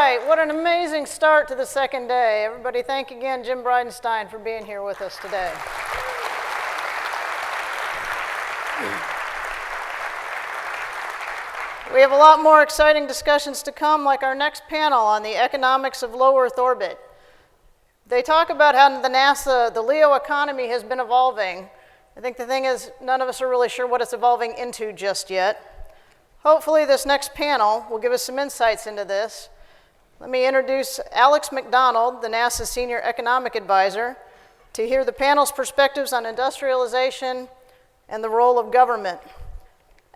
right, what an amazing start to the second day. Everybody thank again Jim Bridenstine for being here with us today. We have a lot more exciting discussions to come, like our next panel on the economics of low Earth orbit. They talk about how the LEO economy has been evolving. I think the thing is, none of us are really sure what it's evolving into just yet. Hopefully this next panel will give us some insights into this. Let me introduce Alex McDonald, the NASA Senior Economic Advisor, to hear the panel's perspectives on industrialization and the role of government.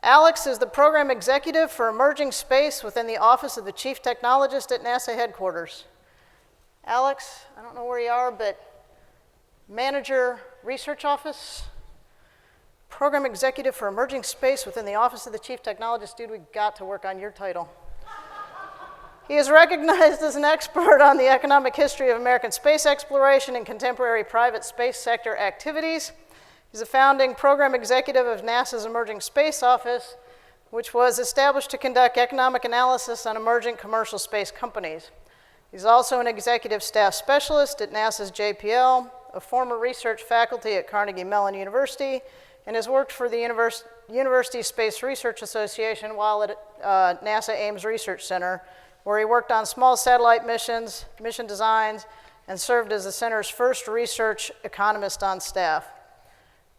Alex is the Program Executive for Emerging Space within the Office of the Chief Technologist at NASA headquarters. Alex, I don't know where you are, but Manager Research Office, Program Executive for Emerging Space within the Office of the Chief Technologist. Dude, we got to work on your title. He is recognized as an expert on the economic history of American space exploration and contemporary private space sector activities. He's a founding program executive of NASA's Emerging Space Office, which was established to conduct economic analysis on emerging commercial space companies. He's also an executive staff specialist at NASA's JPL, a former research faculty at Carnegie Mellon University, and has worked for the University Space Research Association while at NASA Ames Research Center, where he worked on small satellite missions, mission designs, and served as the center's first research economist on staff.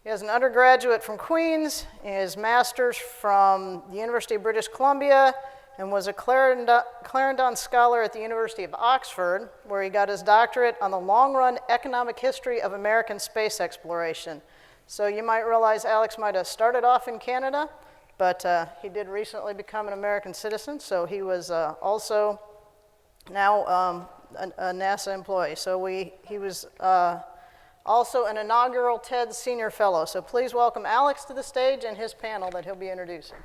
He has an undergraduate from Queens, his master's from the University of British Columbia, and was a Clarendon Scholar at the University of Oxford, where he got his doctorate on the long-run economic history of American space exploration. So you might realize Alex might have started off in Canada, but he did recently become an American citizen, so he was also now a NASA employee. So he was also an inaugural TED Senior Fellow. So please welcome Alex to the stage and his panel that he'll be introducing.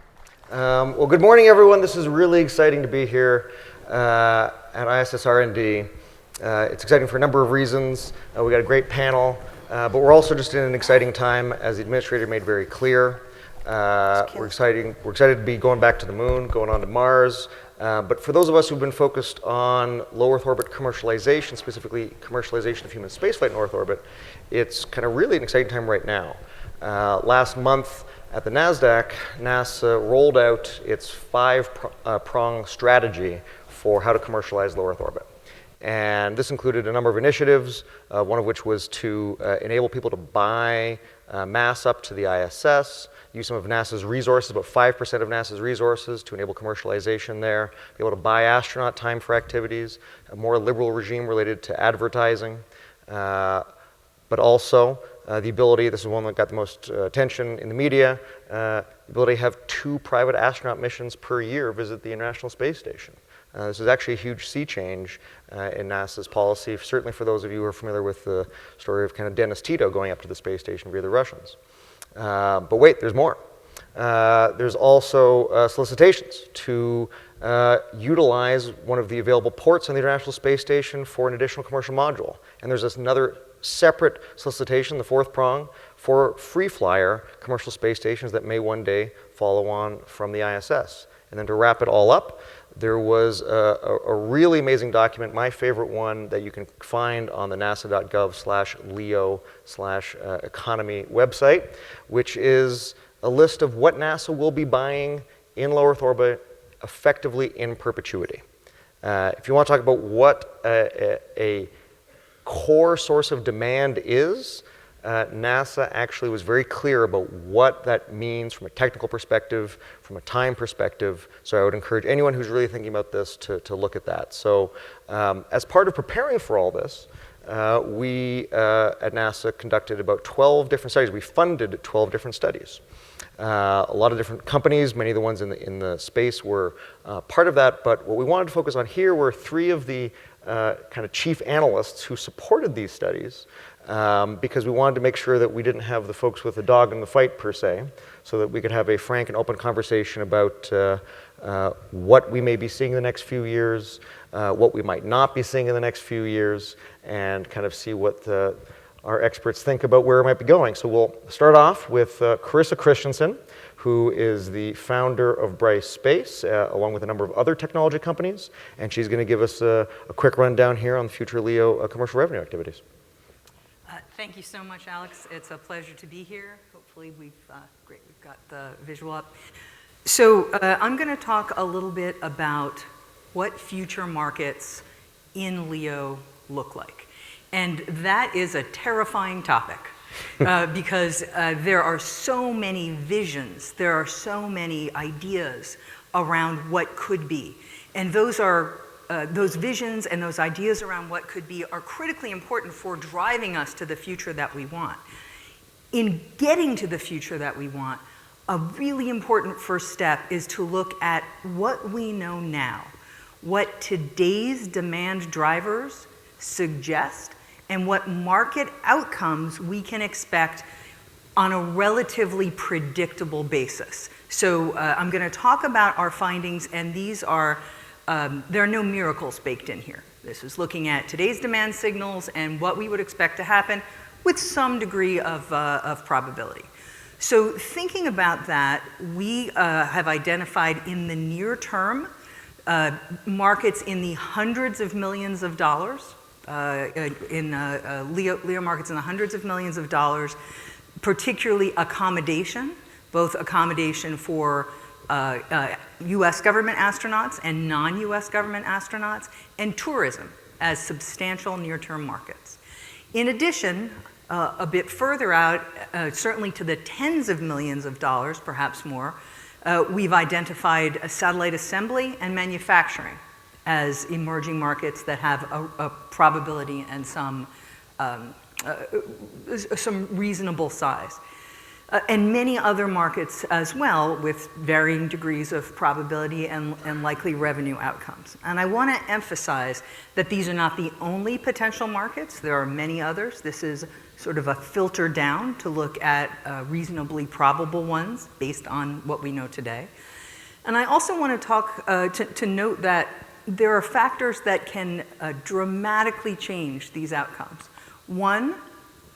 Well, good morning, everyone. This is really exciting to be here at ISSRDC. It's exciting for a number of reasons. We got a great panel, but we're also just in an exciting time, as the administrator made very clear. We're excited to be going back to the moon, going on to Mars. But for those of us who've been focused on low Earth orbit commercialization, specifically commercialization of human spaceflight in Earth orbit, it's kind of really an exciting time right now. Last month at the NASDAQ, NASA rolled out its five-prong strategy for how to commercialize low Earth orbit. And this included a number of initiatives, one of which was to enable people to buy mass up to the ISS, use some of NASA's resources, about 5% of NASA's resources, to enable commercialization there, be able to buy astronaut time for activities, a more liberal regime related to advertising, but also the ability, this is one that got the most attention in the media, the ability to have 2 private astronaut missions per year visit the International Space Station. This is actually a huge sea change in NASA's policy, certainly for those of you who are familiar with the story of kind of Dennis Tito going up to the space station via the Russians. But wait, there's more. There's also solicitations to utilize one of the available ports on the International Space Station for an additional commercial module. And there's another separate solicitation, the 4th prong, for free flyer commercial space stations that may one day follow on from the ISS. And then to wrap it all up, there was a really amazing document, my favorite one, that you can find on the nasa.gov/leo/economy website, which is a list of what NASA will be buying in low Earth orbit effectively in perpetuity. If you want to talk about what a core source of demand is, NASA actually was very clear about what that means from a technical perspective, from a time perspective. So I would encourage anyone who's really thinking about this to look at that. So as part of preparing for all this, we at NASA conducted about 12 different studies. We funded 12 different studies. A lot of different companies, many of the ones in the space were part of that, but what we wanted to focus on here were 3 of the kind of chief analysts who supported these studies, because we wanted to make sure that we didn't have the folks with the dog in the fight, per se, so that we could have a frank and open conversation about what we may be seeing in the next few years, what we might not be seeing in the next few years, and kind of see what our experts think about where it might be going. So we'll start off with Carissa Christensen, who is the founder of Bryce Space, along with a number of other technology companies. And she's going to give us a quick rundown here on the future LEO commercial revenue activities. Thank you so much, Alex. It's a pleasure to be here. Hopefully we've got the visual up. So I'm going to talk a little bit about what future markets in LEO look like. And that is a terrifying topic because there are so many visions, there are so many ideas around what could be. And those visions and those ideas around what could be are critically important for driving us to the future that we want. In getting to the future that we want, a really important first step is to look at what we know now, what today's demand drivers suggest, and what market outcomes we can expect on a relatively predictable basis. So I'm going to talk about our findings, and these are, there are no miracles baked in here. This is looking at today's demand signals and what we would expect to happen with some degree of probability. So thinking about that, we have identified in the near term markets in the hundreds of millions of dollars, LEO markets in the hundreds of millions of dollars, particularly accommodation, both accommodation for US government astronauts and non-US government astronauts, and tourism as substantial near-term markets. In addition, a bit further out, certainly to the tens of millions of dollars, perhaps more, we've identified satellite assembly and manufacturing as emerging markets that have a probability and some reasonable size. And many other markets as well with varying degrees of probability and likely revenue outcomes. And I want to emphasize that these are not the only potential markets. There are many others. This is sort of a filter down to look at reasonably probable ones based on what we know today. And I also want to talk to note that there are factors that can dramatically change these outcomes. One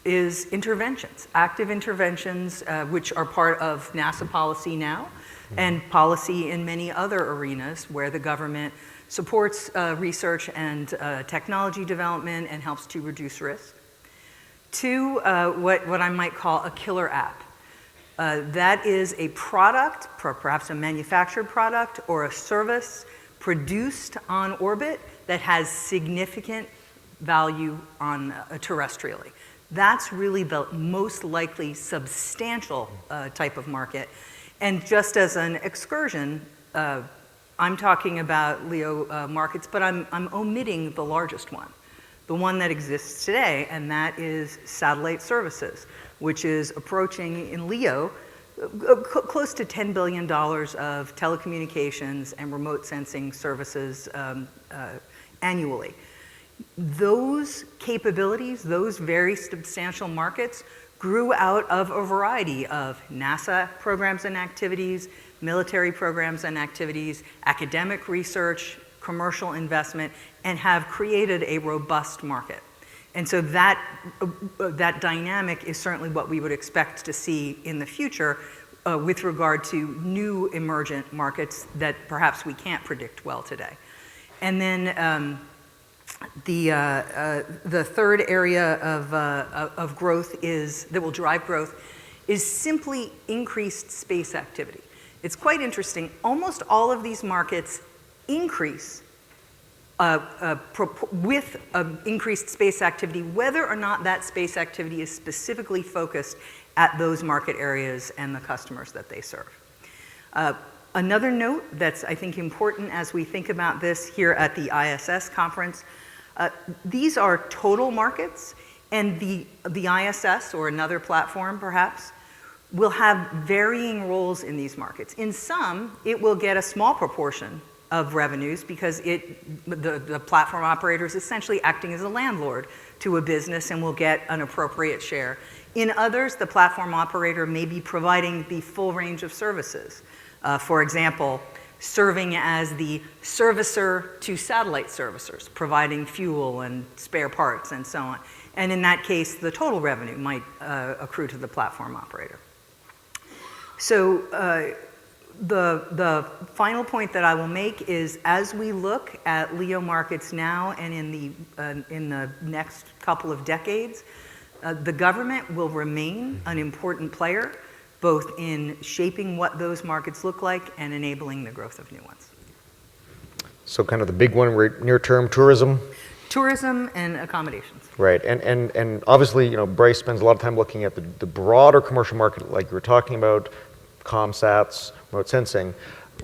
is interventions, active interventions, which are part of NASA policy now, and policy in many other arenas where the government supports research and technology development and helps to reduce risk. Two, what I might call a killer app. That is a product, perhaps a manufactured product or a service produced on orbit that has significant value on terrestrially. That's really the most likely substantial type of market. And just as an excursion, I'm talking about LEO markets, but I'm omitting the largest one, the one that exists today, and that is satellite services, which is approaching in LEO close to $10 billion of telecommunications and remote sensing services annually. Those capabilities, those very substantial markets, grew out of a variety of NASA programs and activities, military programs and activities, academic research, commercial investment, and have created a robust market. And so that dynamic is certainly what we would expect to see in the future with regard to new emergent markets that perhaps we can't predict well today. And then the third area of growth that will drive growth is simply increased space activity. It's quite interesting. Almost all of these markets increase with increased space activity, whether or not that space activity is specifically focused at those market areas and the customers that they serve. Another note that's, I think, important as we think about this here at the ISS conference, these are total markets, and the ISS, or another platform perhaps, will have varying roles in these markets. In some, it will get a small proportion of revenues because the platform operator is essentially acting as a landlord to a business and will get an appropriate share. In others, the platform operator may be providing the full range of services. For example, serving as the servicer to satellite servicers, providing fuel and spare parts and so on. And in that case, the total revenue might accrue to the platform operator. So the final point that I will make is, as we look at LEO markets now and in the next couple of decades, the government will remain an important player, both in shaping what those markets look like and enabling the growth of new ones. So kind of the big one, near term, tourism? Tourism and accommodations. Right, and obviously, Bryce spends a lot of time looking at the broader commercial market, like you were talking about, ComSats, remote sensing.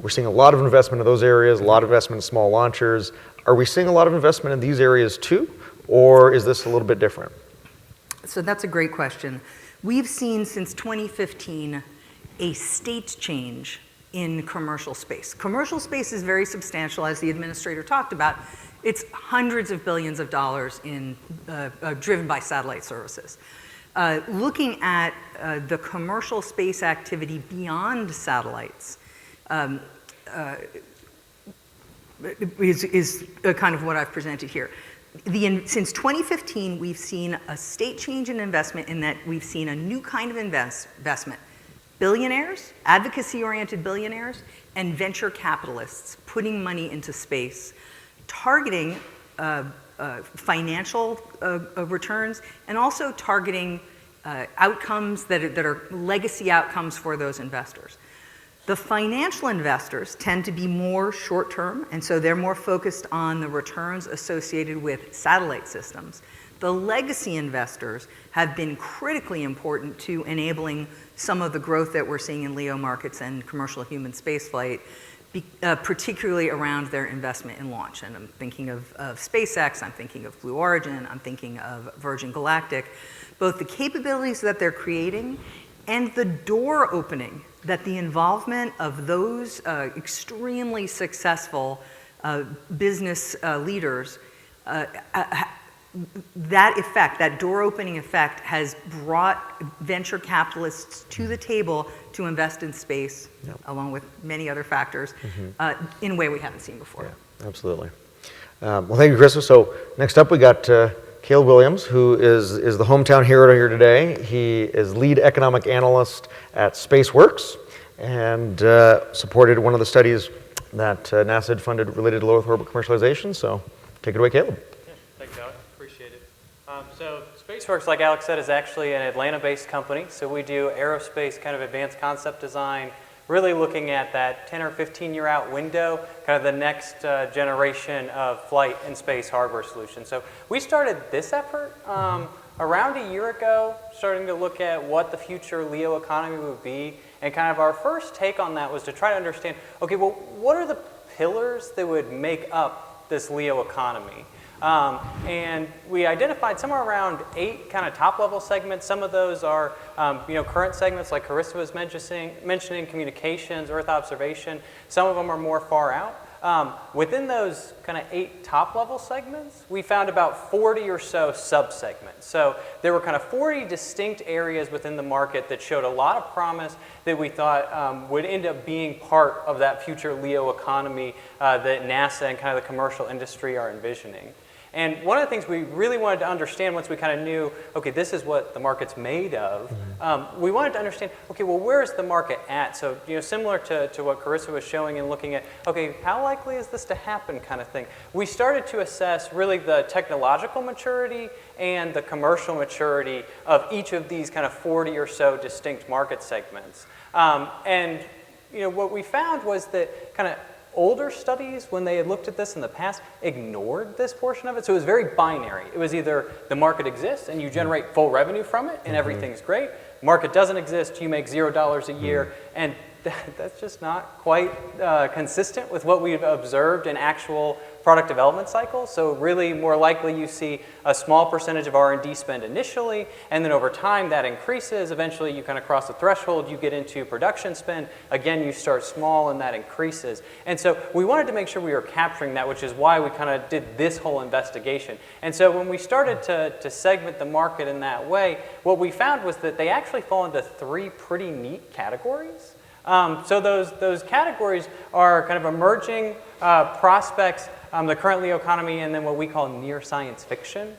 We're seeing a lot of investment in those areas, a lot of investment in small launchers. Are we seeing a lot of investment in these areas too, or is this a little bit different? So that's a great question. We've seen since 2015 a state change in commercial space. Commercial space is very substantial, as the administrator talked about. It's hundreds of billions of dollars driven by satellite services. Looking at the commercial space activity beyond satellites is kind of what I've presented here. Since 2015, we've seen a state change in investment, in that we've seen a new kind of investment. Billionaires, advocacy-oriented billionaires, and venture capitalists putting money into space, targeting financial returns, and also targeting outcomes that are legacy outcomes for those investors. The financial investors tend to be more short-term, and so they're more focused on the returns associated with satellite systems. The legacy investors have been critically important to enabling some of the growth that we're seeing in LEO markets and commercial human spaceflight, particularly around their investment in launch. And I'm thinking of SpaceX, I'm thinking of Blue Origin, I'm thinking of Virgin Galactic. Both the capabilities that they're creating and the door opening that the involvement of those extremely successful business leaders, that effect, that door opening effect, has brought venture capitalists to the table to invest in space, yep, along with many other factors, in a way we haven't seen before. Yeah, absolutely. Well, thank you, Krista. So next up we got Caleb Williams, who is the hometown hero here today. He is lead economic analyst at SpaceWorks and supported one of the studies that NASA had funded related to low Earth orbit commercialization. So take it away, Caleb. Yeah, thanks, Alex. Appreciate it. So SpaceWorks, like Alex said, is actually an Atlanta-based company. So we do aerospace kind of advanced concept design, really looking at that 10 or 15 year out window, kind of the next generation of flight and space hardware solutions. So we started this effort around a year ago, starting to look at what the future LEO economy would be. And kind of our first take on that was to try to understand, okay, well, what are the pillars that would make up this LEO economy? And we identified somewhere around 8 kind of top-level segments. Some of those are current segments, like Carissa was mentioning, communications, Earth observation. Some of them are more far out. Within those kind of 8 top-level segments, we found about 40 or so sub-segments. So there were kind of 40 distinct areas within the market that showed a lot of promise that we thought would end up being part of that future LEO economy that NASA and kind of the commercial industry are envisioning. And one of the things we really wanted to understand once we kind of knew, okay, this is what the market's made of, we wanted to understand, okay, well, where is the market at? So, similar to what Carissa was showing and looking at, okay, how likely is this to happen kind of thing? We started to assess really the technological maturity and the commercial maturity of each of these kind of 40 or so distinct market segments. What we found was that kind of older studies, when they had looked at this in the past, ignored this portion of it. So it was very binary. It was either the market exists and you generate full revenue from it and everything's great. Market doesn't exist, you make $0 a year. And that's just not quite consistent with what we've observed in actual product development cycles. So really, more likely you see a small percentage of R&D spend initially, and then over time that increases. Eventually you kind of cross the threshold, you get into production spend. Again, you start small and that increases. And so we wanted to make sure we were capturing that, which is why we kind of did this whole investigation. And so when we started to segment the market in that way, what we found was that they actually fall into 3 pretty neat categories. So those categories are kind of emerging prospects, the current LEO economy, and then what we call near science fiction.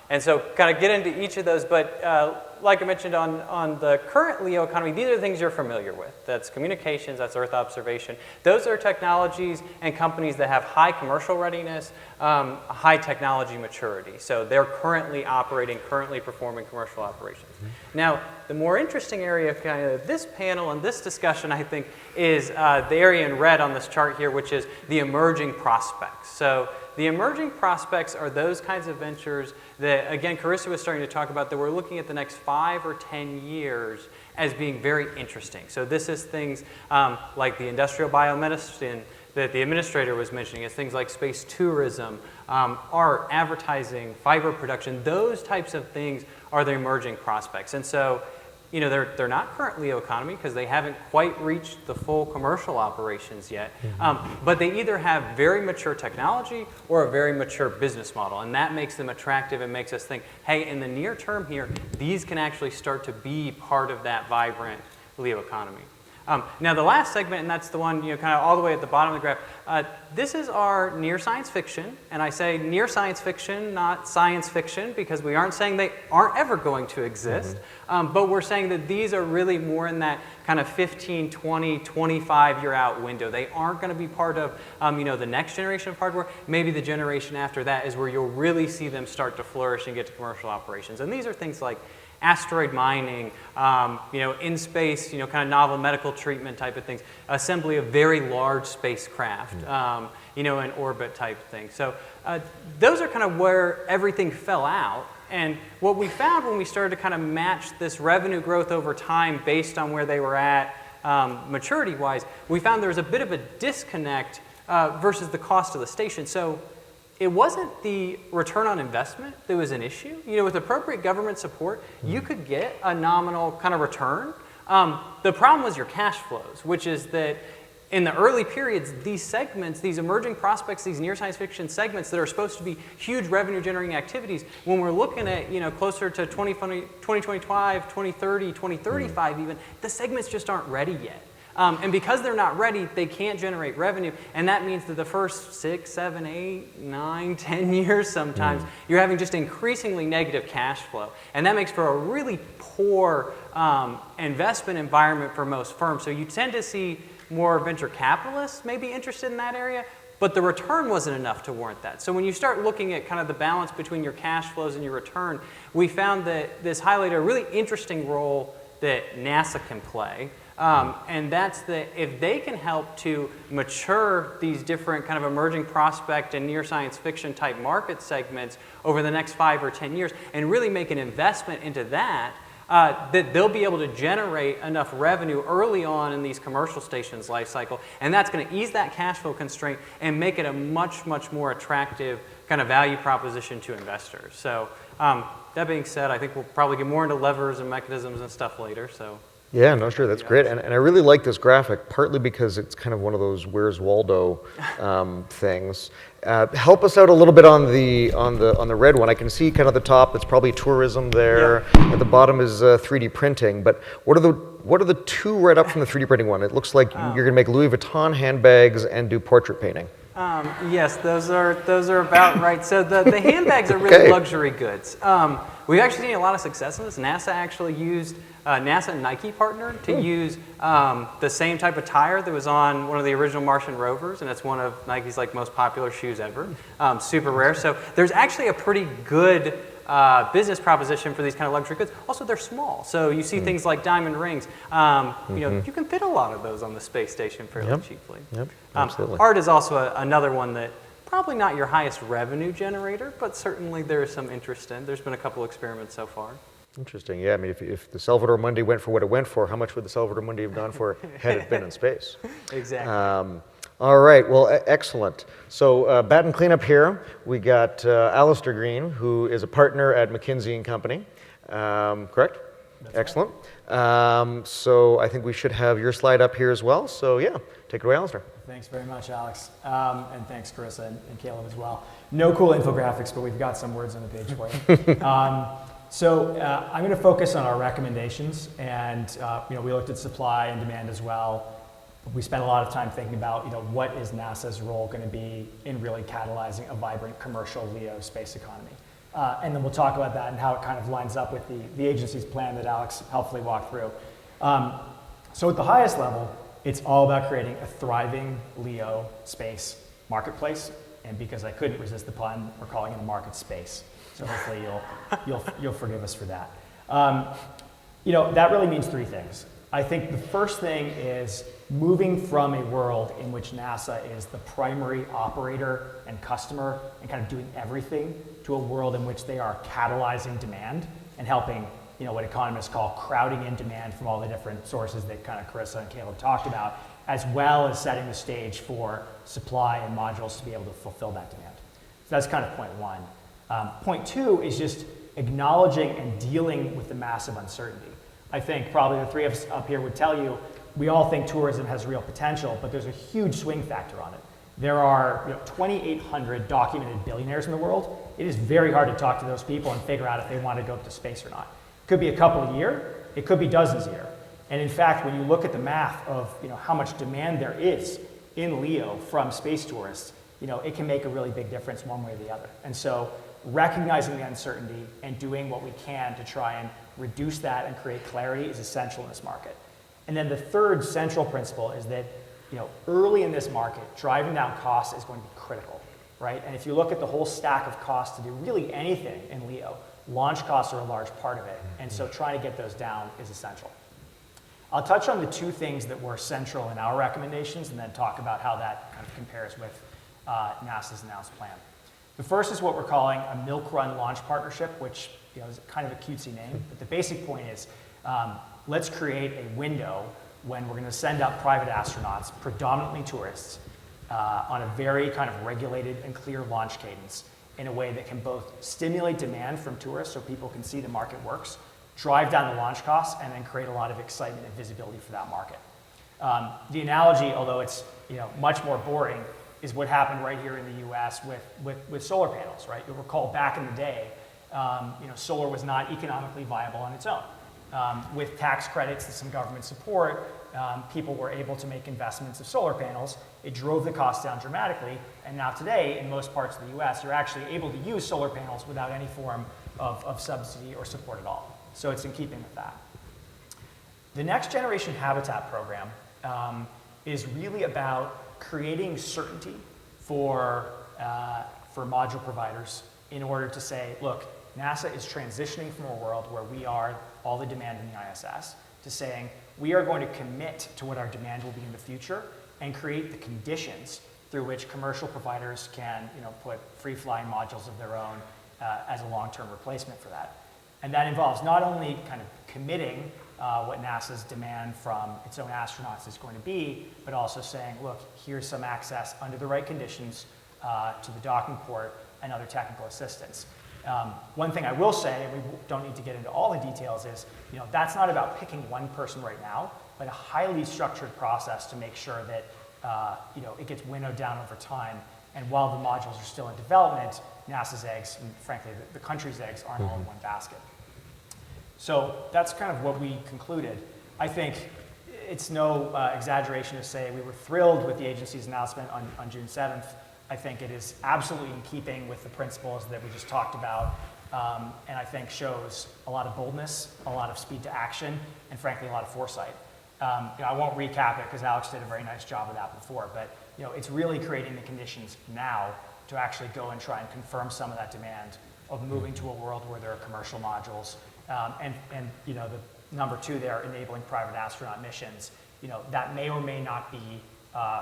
And so kind of get into each of those, but like I mentioned on the current LEO economy, these are the things you're familiar with. That's communications, that's Earth observation. Those are technologies and companies that have high commercial readiness, high technology maturity. So they're currently operating, currently performing commercial operations. Now, the more interesting area of kind of this panel and this discussion, I think, is the area in red on this chart here, which is the emerging prospects. So the emerging prospects are those kinds of ventures that, again, Carissa was starting to talk about, that we're looking at the next 5 or 10 years as being very interesting. So this is things like the industrial biomedicine that the administrator was mentioning. It's things like space tourism, art, advertising, fiber production. Those types of things are the emerging prospects. And so, you know, they're not current LEO economy because they haven't quite reached the full commercial operations yet, but they either have very mature technology or a very mature business model, and that makes them attractive and makes us think, hey, in the near term here, these can actually start to be part of that vibrant LEO economy. Now the last segment, and that's the one, you know, kind of all the way at the bottom of the graph, this is our near science fiction, and I say near science fiction, not science fiction, because we aren't saying they aren't ever going to exist, but we're saying that these are really more in that kind of 15, 20, 25-year out window. They aren't going to be part of, you know, the next generation of hardware. Maybe the generation after that is where you'll really see them start to flourish and get to commercial operations. And these are things like asteroid mining, you know, in space, you know, kind of novel medical treatment type of things, assembly of very large spacecraft, you know, in orbit type thing. So those are kind of where everything fell out. And what we found when we started to kind of match this revenue growth over time based on where they were at maturity-wise, we found there was a bit of a disconnect versus the cost of the station. So it wasn't the return on investment that was an issue. You know, with appropriate government support, you could get a nominal kind of return. The problem was your cash flows, which is that in the early periods, these segments, these emerging prospects, these near science fiction segments that are supposed to be huge revenue generating activities, when we're looking at, you know, closer to 2025, 2030, 2035 even, the segments just aren't ready yet. And because they're not ready, they can't generate revenue, and that means that the first 6, 7, 8, 9, 10 years sometimes, you're having just increasingly negative cash flow. And that makes for a really poor investment environment for most firms. So you tend to see more venture capitalists may be interested in that area, but the return wasn't enough to warrant that. So when you start looking at kind of the balance between your cash flows and your return, we found that this highlighted a really interesting role that NASA can play. And that's that if they can help to mature these different kind of emerging prospect and near science fiction type market segments over the next 5 or 10 years and really make an investment into that, that they'll be able to generate enough revenue early on in these commercial stations' life cycle, and that's going to ease that cash flow constraint and make it a much, much more attractive kind of value proposition to investors. So that being said, I think we'll probably get more into levers and mechanisms and stuff later. So. Yeah, no, sure, that's great, and I really like this graphic, partly because it's kind of one of those Where's Waldo things. Help us out a little bit on the red one. I can see kind of the top, it's probably tourism there, at the bottom is 3D printing, but what are the two right up from the 3D printing one? It looks like you're going to make Louis Vuitton handbags and do portrait painting. Yes, those are about right. So the handbags are really luxury goods. We've actually seen a lot of success in this. NASA actually used, NASA and Nike partnered to use the same type of tire that was on one of the original Martian rovers, and it's one of Nike's like most popular shoes ever. Super rare. So there's actually a pretty good business proposition for these kind of luxury goods. Also, they're small. So you see things like diamond rings. You know, you can fit a lot of those on the space station fairly cheaply. Yep, absolutely. Art is also another one that probably not your highest revenue generator, but certainly there is some interest in. There's been a couple experiments so far. Interesting. Yeah, I mean, if the Salvador Mundi went for what it went for, how much would the Salvador Mundi have gone for had it been in space? Exactly. All right, well, excellent. So baton cleanup here, we got Alistair Green, who is a partner at McKinsey & Company, correct? That's excellent. Right. So I think we should have your slide up here as well. So yeah, take it away, Alistair. Thanks very much, Alex. And thanks, Carissa and Caleb as well. No cool infographics, but we've got some words on the page for you. I'm going to focus on our recommendations, and you know, we looked at supply and demand as well. We spent a lot of time thinking about, you know, what is NASA's role going to be in really catalyzing a vibrant commercial LEO space economy. And then we'll talk about that and how it kind of lines up with the agency's plan that Alex helpfully walked through. So at the highest level, it's all about creating a thriving LEO space marketplace. And because I couldn't resist the pun, we're calling it a market space. So hopefully you'll forgive us for that. That really means three things. I think the first thing is moving from a world in which NASA is the primary operator and customer and kind of doing everything to a world in which they are catalyzing demand and helping, what economists call crowding in demand from all the different sources that kind of Carissa and Caleb talked about, as well as setting the stage for supply and modules to be able to fulfill that demand. So that's kind of point one. Point two is just acknowledging and dealing with the massive uncertainty. I think probably the three of us up here would tell you, we all think tourism has real potential, but there's a huge swing factor on it. There are 2,800 documented billionaires in the world. It is very hard to talk to those people and figure out if they want to go up to space or not. It could be a couple a year, it could be dozens a year. And in fact, when you look at the math of how much demand there is in LEO from space tourists, it can make a really big difference one way or the other. And so recognizing the uncertainty and doing what we can to try and reduce that and create clarity is essential in this market. And then the third central principle is that early in this market, driving down costs is going to be critical, right? And if you look at the whole stack of costs to do really anything in LEO, launch costs are a large part of it. And so trying to get those down is essential. I'll touch on the two things that were central in our recommendations and then talk about how that kind of compares with NASA's announced plan. The first is what we're calling a milk run launch partnership, which is kind of a cutesy name, but the basic point is let's create a window when we're going to send out private astronauts, predominantly tourists, on a very kind of regulated and clear launch cadence in a way that can both stimulate demand from tourists so people can see the market works, drive down the launch costs, and then create a lot of excitement and visibility for that market. The analogy, although it's much more boring, is what happened right here in the US with solar panels, right? You'll recall back in the day, solar was not economically viable on its own. With tax credits and some government support, people were able to make investments of solar panels. It drove the cost down dramatically, and now today, in most parts of the US, you're actually able to use solar panels without any form of subsidy or support at all. So it's in keeping with that. The Next Generation Habitat program is really about creating certainty for module providers in order to say, look, NASA is transitioning from a world where we are all the demand in the ISS to saying we are going to commit to what our demand will be in the future and create the conditions through which commercial providers can put free-flying modules of their own as a long-term replacement for that. And that involves not only kind of committing what NASA's demand from its own astronauts is going to be, but also saying, look, here's some access under the right conditions to the docking port and other technical assistance. One thing I will say, and we don't need to get into all the details, is that's not about picking one person right now, but a highly structured process to make sure that it gets winnowed down over time. And while the modules are still in development, NASA's eggs, and frankly the country's eggs, aren't all in one basket. So that's kind of what we concluded. I think it's no exaggeration to say we were thrilled with the agency's announcement on June 7th. I think it is absolutely in keeping with the principles that we just talked about, and I think shows a lot of boldness, a lot of speed to action, and frankly, a lot of foresight. I won't recap it because Alex did a very nice job of that before, but it's really creating the conditions now to actually go and try and confirm some of that demand of moving to a world where there are commercial modules, and the number two there, enabling private astronaut missions. That may or may not be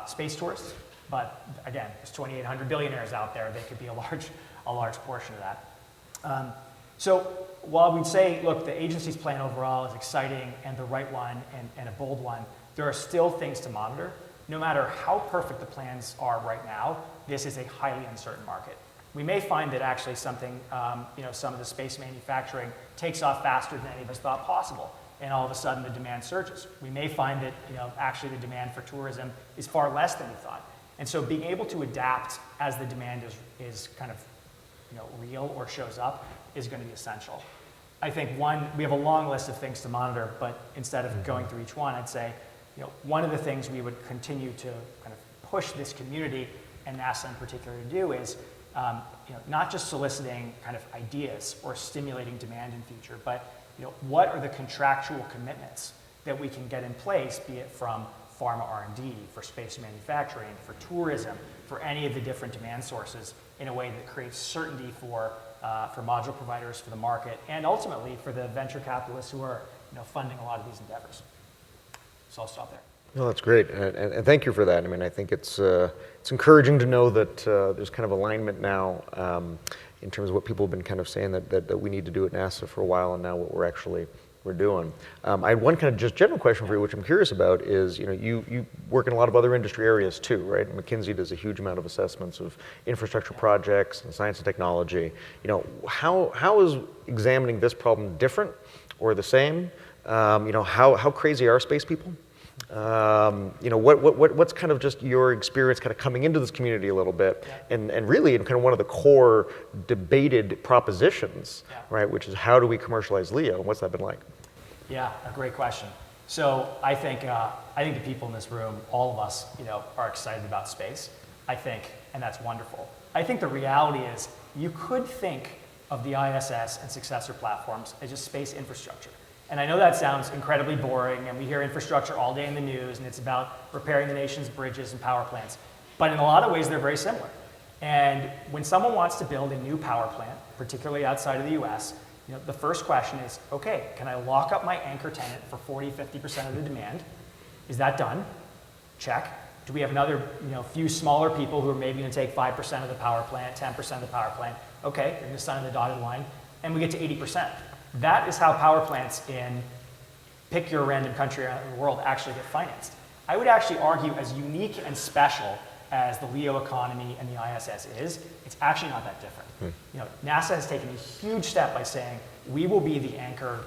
space tourists. But again, there's 2,800 billionaires out there. They could be a large portion of that. So while we'd say, look, the agency's plan overall is exciting and the right one and a bold one, there are still things to monitor. No matter how perfect the plans are right now, this is a highly uncertain market. We may find that actually something, some of the space manufacturing takes off faster than any of us thought possible, and all of a sudden the demand surges. We may find that actually the demand for tourism is far less than we thought. And so being able to adapt as the demand is kind of real or shows up is going to be essential. I think we have a long list of things to monitor, but instead of going through each one, I'd say one of the things we would continue to kind of push this community and NASA in particular to do is not just soliciting kind of ideas or stimulating demand in future, but what are the contractual commitments that we can get in place, be it from pharma R&D, for space manufacturing, for tourism, for any of the different demand sources, in a way that creates certainty for module providers, for the market, and ultimately for the venture capitalists who are funding a lot of these endeavors. So I'll stop there. No, that's great, and thank you for that. I mean, I think it's encouraging to know that there's kind of alignment now in terms of what people have been kind of saying that we need to do at NASA for a while, and now what we're doing. I had one kind of just general question for you, which I'm curious about, is you work in a lot of other industry areas too, right? McKinsey does a huge amount of assessments of infrastructure projects and science and technology. How is examining this problem different or the same? How crazy are space people? What's kind of just your experience kind of coming into this community a little bit, and really in kind of one of the core debated propositions, right, which is how do we commercialize LEO, and what's that been like? Yeah, a great question. So I think the people in this room, all of us, are excited about space. I think, and that's wonderful. I think the reality is you could think of the ISS and successor platforms as just space infrastructure. And I know that sounds incredibly boring, and we hear infrastructure all day in the news, and it's about repairing the nation's bridges and power plants. But in a lot of ways, they're very similar. And when someone wants to build a new power plant, particularly outside of the US, the first question is, okay, can I lock up my anchor tenant for 40, 50% of the demand? Is that done? Check. Do we have another few smaller people who are maybe going to take 5% of the power plant, 10% of the power plant? Okay, you're going to sign the dotted line, and we get to 80%. That is how power plants in pick your random country around the world actually get financed. I would actually argue, as unique and special as the LEO economy and the ISS is, it's actually not that different. NASA has taken a huge step by saying we will be the anchor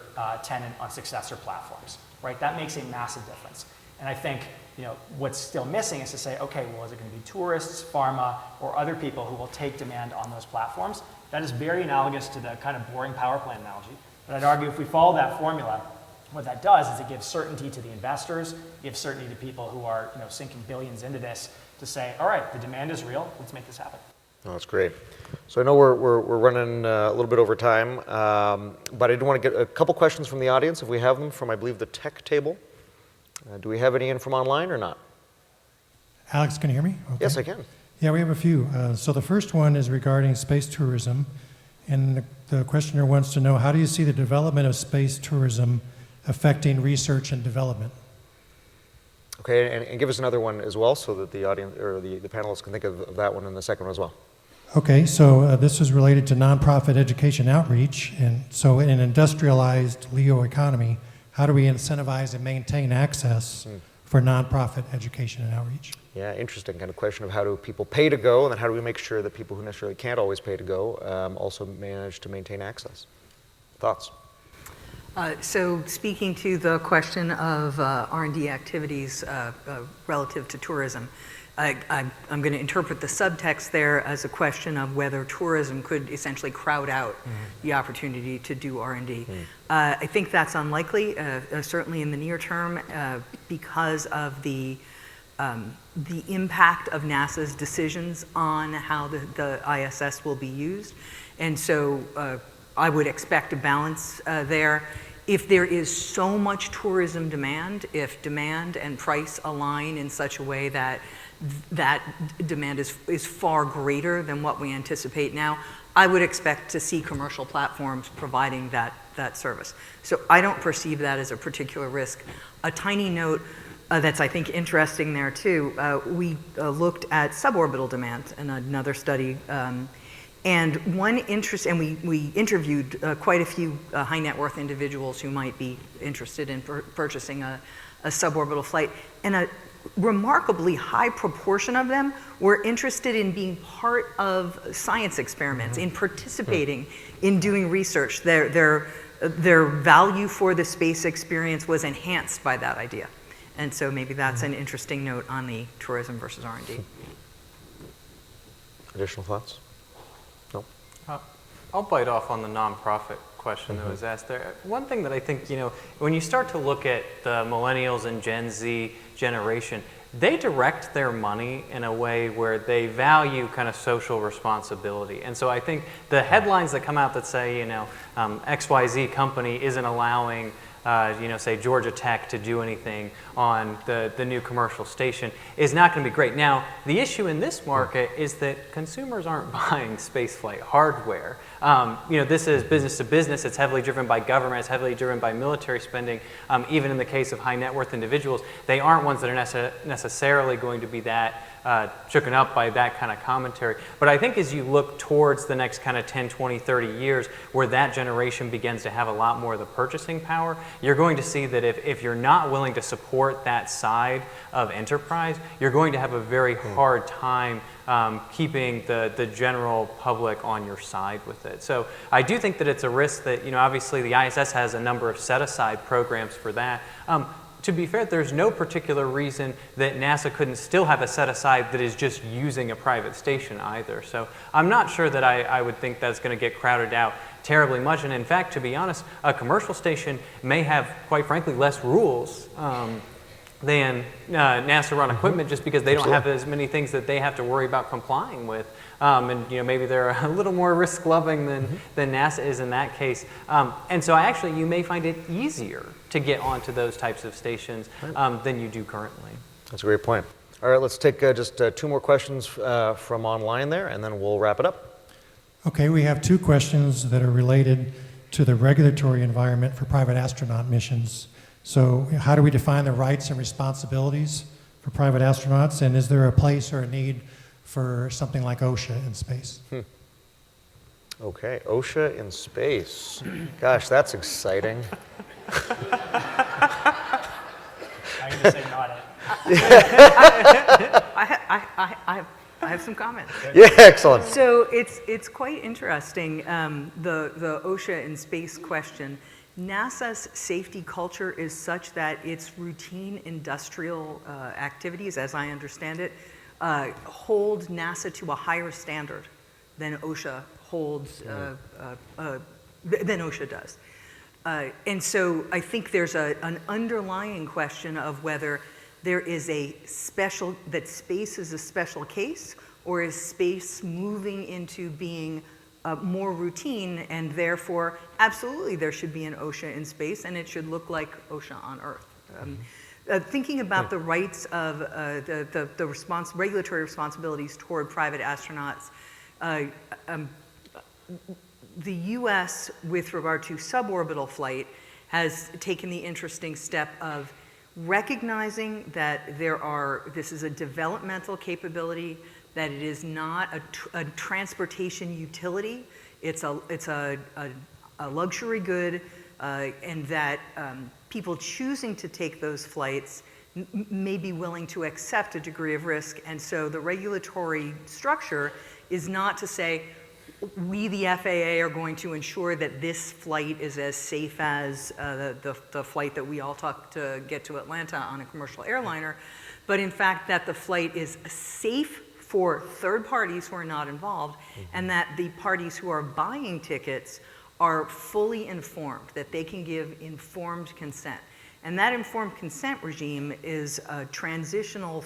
tenant on successor platforms. Right? That makes a massive difference. And I think what's still missing is to say, okay, well, is it going to be tourists, pharma, or other people who will take demand on those platforms? That is very analogous to the kind of boring power plant analogy. But I'd argue if we follow that formula, what that does is it gives certainty to the investors, gives certainty to people who are sinking billions into this to say, all right, the demand is real, let's make this happen. Oh, that's great. So I know we're running a little bit over time, but I did want to get a couple questions from the audience, if we have them, from, I believe, the tech table. Do we have any in from online or not? Alex, can you hear me? Okay. Yes, I can. Yeah, we have a few. So the first one is regarding space tourism. And the questioner wants to know, how do you see the development of space tourism affecting research and development? Okay, and give us another one as well, so that the audience or the panelists can think of that one and the second one as well. Okay, so this is related to nonprofit education outreach. And so in an industrialized LEO economy, how do we incentivize and maintain access for nonprofit education and outreach? Yeah, interesting kind of question of how do people pay to go, and then how do we make sure that people who necessarily can't always pay to go also manage to maintain access? Thoughts? So speaking to the question of R&D activities relative to tourism, I'm going to interpret the subtext there as a question of whether tourism could essentially crowd out the opportunity to do R&D. I think that's unlikely, certainly in the near term, because of the impact of NASA's decisions on how the ISS will be used. And so I would expect a balance there. If there is so much tourism demand, if demand and price align in such a way that that demand is far greater than what we anticipate now, I would expect to see commercial platforms providing that service. So I don't perceive that as a particular risk. A tiny note that's, I think, interesting there too, we looked at suborbital demand in another study. And one interest, and we interviewed quite a few high net worth individuals who might be interested in purchasing a suborbital flight. And a remarkably high proportion of them were interested in being part of science experiments, in participating in doing research. Their value for the space experience was enhanced by that idea. And so maybe that's an interesting note on the tourism versus R&D. Additional thoughts? No? I'll bite off on the nonprofit question that was asked there. One thing that I think, when you start to look at the millennials and Gen Z generation, they direct their money in a way where they value kind of social responsibility. And so I think the headlines that come out that say, XYZ company isn't allowing say Georgia Tech to do anything on the new commercial station is not going to be great. Now, the issue in this market is that consumers aren't buying spaceflight hardware. This is business to business. It's heavily driven by government. It's heavily driven by military spending. Even in the case of high net worth individuals, they aren't ones that are necessarily going to be that shooken up by that kind of commentary. But I think as you look towards the next kind of 10, 20, 30 years, where that generation begins to have a lot more of the purchasing power, you're going to see that if you're not willing to support that side of enterprise, you're going to have a very hard time keeping the general public on your side with it. So I do think that it's a risk that, obviously the ISS has a number of set-aside programs for that. To be fair, there's no particular reason that NASA couldn't still have a set-aside that is just using a private station either. So I'm not sure that I would think that's going to get crowded out terribly much. And in fact, to be honest, a commercial station may have, quite frankly, less rules than NASA-run equipment, just because they don't have as many things that they have to worry about complying with. And maybe they're a little more risk-loving than NASA is in that case. And so you may find it easier to get onto those types of stations than you do currently. That's a great point. All right, let's take just two more questions from online there, and then we'll wrap it up. Okay, we have two questions that are related to the regulatory environment for private astronaut missions. So how do we define the rights and responsibilities for private astronauts, and is there a place or a need for something like OSHA in space? Okay, OSHA in space. Gosh, that's exciting. I'm going to say not it. I have some comments. Yeah, excellent. So it's quite interesting, the OSHA in space question. NASA's safety culture is such that its routine industrial activities, as I understand it, hold NASA to a higher standard than OSHA holds, than OSHA does. And so I think there's an underlying question of whether there is that space is a special case, or is space moving into being more routine, and therefore, absolutely there should be an OSHA in space, and it should look like OSHA on Earth. Thinking about the rights of the regulatory responsibilities toward private astronauts, the U.S., with regard to suborbital flight, has taken the interesting step of recognizing that this is a developmental capability, that it is not a transportation utility, it's a luxury good, and that people choosing to take those flights may be willing to accept a degree of risk. And so the regulatory structure is not to say, we, the FAA, are going to ensure that this flight is as safe as the flight that we all took to get to Atlanta on a commercial airliner, but in fact that the flight is safe for third parties who are not involved, and that the parties who are buying tickets are fully informed, that they can give informed consent. And that informed consent regime is a transitional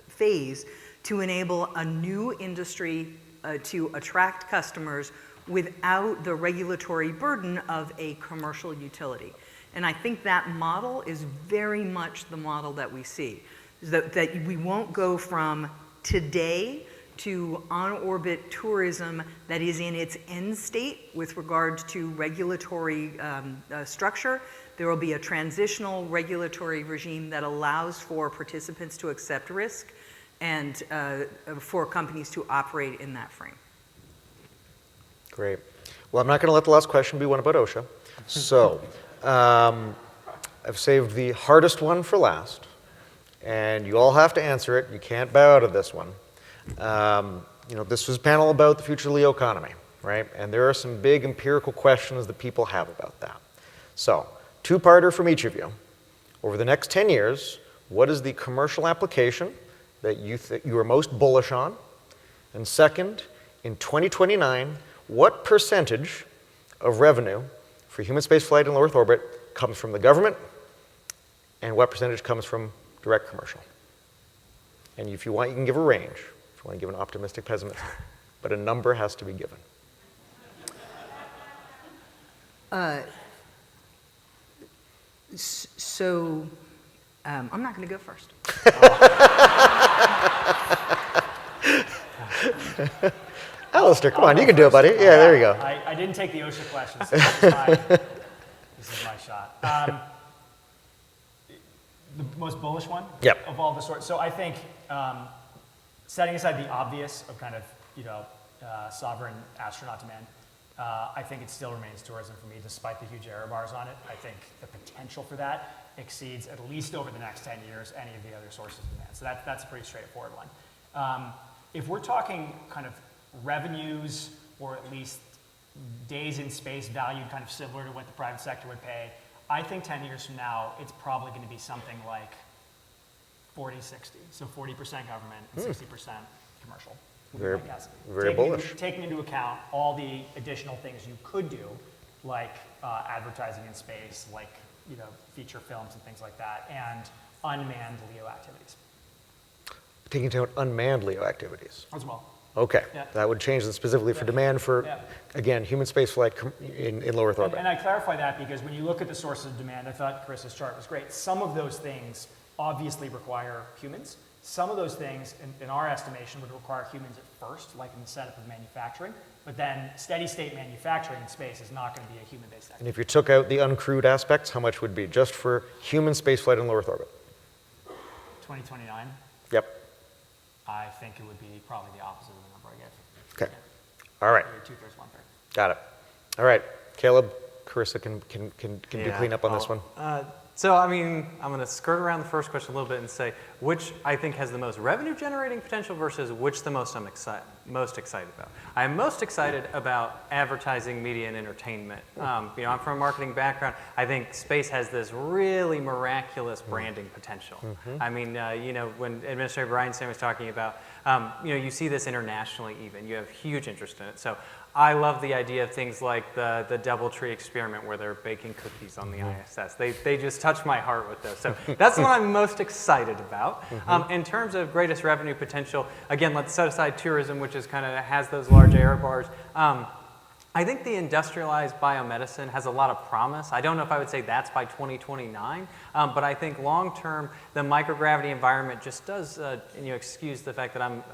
phase to enable a new industry to attract customers without the regulatory burden of a commercial utility. And I think that model is very much the model that we see, that we won't go from today to on-orbit tourism that is in its end state with regard to regulatory structure. There will be a transitional regulatory regime that allows for participants to accept risk and for companies to operate in that frame. Great. Well, I'm not going to let the last question be one about OSHA. So I've saved the hardest one for last, and you all have to answer it. You can't bow out of this one. This was a panel about the future of the LEO economy, right? And there are some big empirical questions that people have about that. So, two-parter from each of you. Over the next 10 years, what is the commercial application that you are most bullish on? And second, in 2029, what percentage of revenue for human spaceflight in low Earth orbit comes from the government, and what percentage comes from direct commercial? And if you want, you can give a range. If you want to give an optimistic, pessimistic, but a number has to be given. I'm not going to go first. Alistair, come on, you can do it, buddy. Yeah, there you go. I didn't take the OSHA questions, so this is my shot. The most bullish one Yep. of all the sorts. So I think setting aside the obvious of kind of, sovereign astronaut demand, I think it still remains tourism for me, despite the huge error bars on it. I think the potential for that exceeds, at least over the next 10 years, any of the other sources of demand. So that's a pretty straightforward one. If we're talking kind of revenues, or at least days in space valued kind of similar to what the private sector would pay, I think 10 years from now, it's probably going to be something like 40-60. So 40% government and 60% commercial. Very, I guess. very bullish. Taking into account all the additional things you could do, like advertising in space, like feature films and things like that, and unmanned LEO activities. Taking into account unmanned LEO activities. As well. Okay, Yeah. that would change them specifically for demand for, again, human spaceflight in low Earth orbit. And I clarify that because when you look at the sources of demand, I thought Chris's chart was great. Some of those things obviously require humans. Some of those things, in our estimation, would require humans at first, like in the setup of manufacturing. But then steady state manufacturing in space is not going to be a human-based And activity. if you took out the uncrewed aspects, how much would be just for human spaceflight in low Earth orbit? 2029, Yep. I think it would be probably the opposite of the number I gave. Okay. All right. Maybe 2/3, 1/3. Got it. All right. Caleb, Carissa can do cleanup on this one. So, I mean, I'm going to skirt around the first question a little bit and say which I think has the most revenue generating potential versus which the most I'm most excited about. I'm most excited about advertising, media, and entertainment. I'm from a marketing background. I think space has this really miraculous branding potential. I mean, when Administrator Bryanstein was talking about, you see this internationally even. You have huge interest in it. So I love the idea of things like the DoubleTree experiment where they're baking cookies on the ISS. They just touch my heart with those. So that's what I'm most excited about. In terms of greatest revenue potential, again, let's set aside tourism, which is kind of has those large error bars. I think the industrialized biomedicine has a lot of promise. I don't know if I would say that's by 2029, but I think long-term, the microgravity environment just does, excuse the fact that I'm,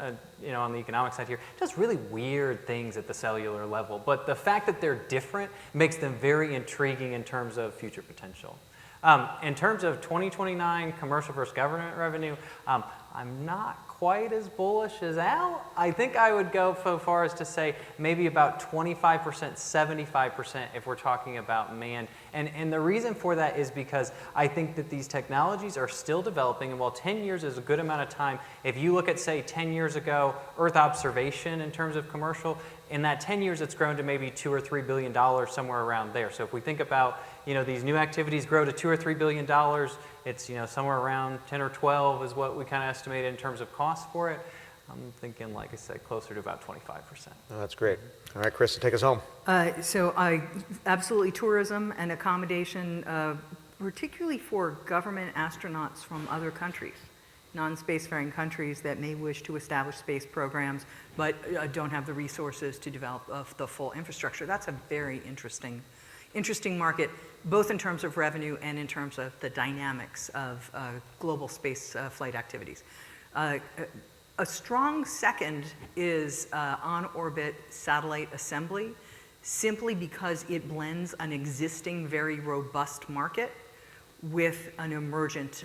on the economic side here, does really weird things at the cellular level. But the fact that they're different makes them very intriguing in terms of future potential. In terms of 2029 commercial versus government revenue, I'm not quite as bullish as Al. I think I would go so far as to say maybe about 25%, 75% if we're talking about manned. And the reason for that is because I think that these technologies are still developing, and while 10 years is a good amount of time, if you look at, say, 10 years ago, Earth observation in terms of commercial, in that 10 years it's grown to maybe $2 or $3 billion, somewhere around there. So if we think about, these new activities grow to $2 or $3 billion, it's, somewhere around 10 or 12 is what we kind of estimate in terms of cost for it. I'm thinking, like I said, closer to about 25%. Oh, that's great. All right, Chris, take us home. So absolutely tourism and accommodation, particularly for government astronauts from other countries, non-spacefaring countries that may wish to establish space programs but don't have the resources to develop the full infrastructure. That's a very interesting market, both in terms of revenue and in terms of the dynamics of global space flight activities. A strong second is on-orbit satellite assembly, simply because it blends an existing very robust market with an emergent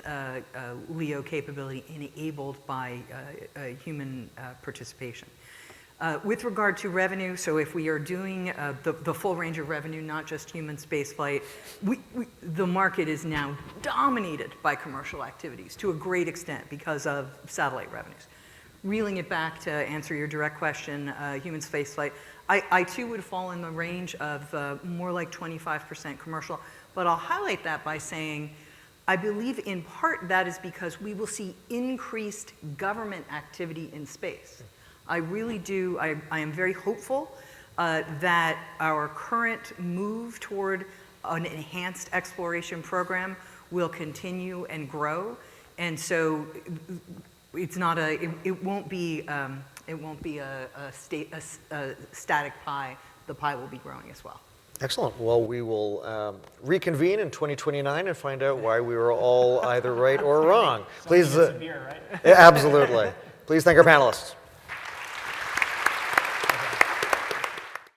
LEO capability enabled by human participation. With regard to revenue, so if we are doing the full range of revenue, not just human spaceflight, the market is now dominated by commercial activities to a great extent because of satellite revenues. Reeling it back to answer your direct question, human spaceflight, I too would fall in the range of more like 25% commercial, but I'll highlight that by saying I believe in part that is because we will see increased government activity in space. I really do. I am very hopeful that our current move toward an enhanced exploration program will continue and grow, and so it's not it won't be a static pie. The pie will be growing as well. Excellent. Well, we will reconvene in 2029 and find out why we were all either right or wrong. Please, Beer, right? absolutely. Please thank our panelists.